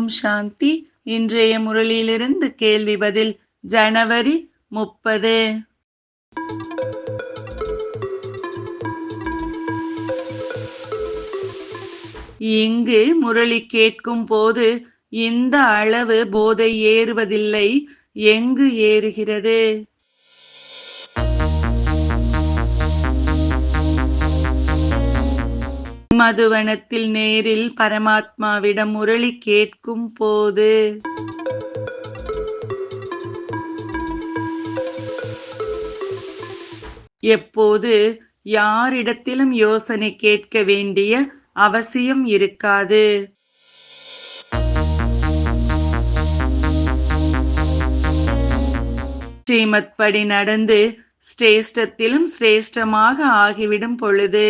ஓம் சாந்தி. இன்றைய முரளியிலிருந்து கேள்வி பதில். ஜனவரி 30. இங்கு முரளி கேட்கும் போது இந்த அளவு போதை ஏறுவதில்லை, எங்கு ஏறுகிறது? மதுவனத்தில் நேரில் பரமாத்மாவிடம் முரளி கேட்கும் போது. எப்போது யாரிடத்திலும் யோசனை கேட்க வேண்டிய அவசியம் இருக்காது. ஸ்ரீமத் படி நடந்து சிரேஷ்டத்திலும் சிரேஷ்டமாக ஆகிவிடும் பொழுது.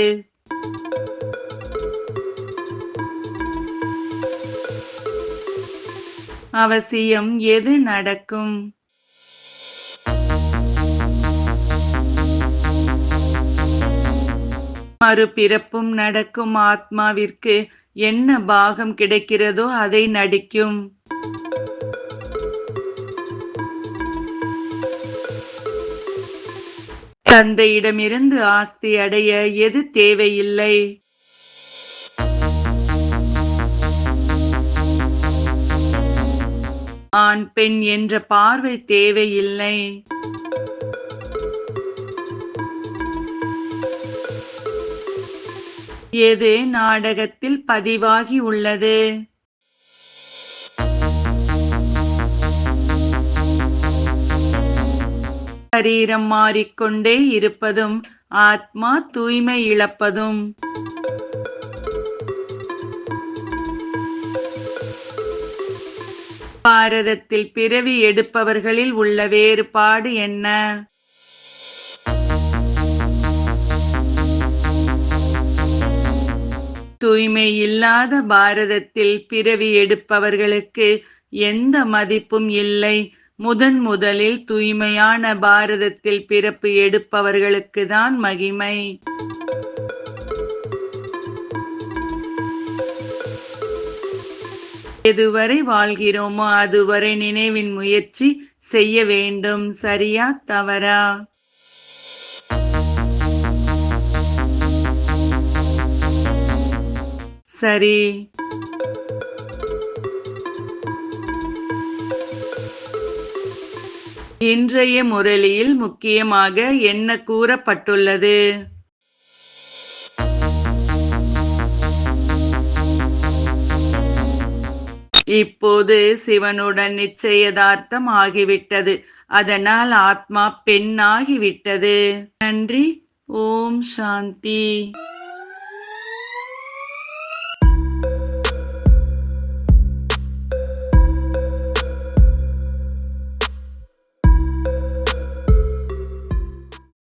அவசியம் எது நடக்கும்? மறுபிறப்பும் நடக்கும். ஆத்மாவிற்கு என்ன பாகம் கிடைக்கிறதோ அதை நடிக்கும். தந்தையிடமிருந்து ஆஸ்தி அடைய எது தேவையில்லை? ஆண் பெண் என்ற பார்வை தேவையில்லை. எது நாடகத்தில் பதிவாகி உள்ளது? சரீரம் மாறிக்கொண்டே இருப்பதும் ஆத்மா தூய்மை இழப்பதும். பாரதத்தில் பிறவி எடுப்பவர்களில் உள்ள வேறுபாடு என்ன? தூய்மை இல்லாத பாரதத்தில் பிறவி எடுப்பவர்களுக்கு எந்த மதிப்பும் இல்லை. முதலில் தூய்மையான பாரதத்தில் பிறப்பு எடுப்பவர்களுக்கு தான் மகிமை. எதுவரை வாழ்கிறோமோ அதுவரை நினைவின் முயற்சி செய்ய வேண்டும். சரியா தவறா? சரி. இன்றைய முரளியில் முக்கியமாக என்ன கூறப்பட்டுள்ளது? இப்போது சிவனுடன் நிச்சயதார்த்தம் ஆகிவிட்டது. அதனால் ஆத்மா பெண்ணாகிவிட்டது. நன்றி. ஓம் சாந்தி.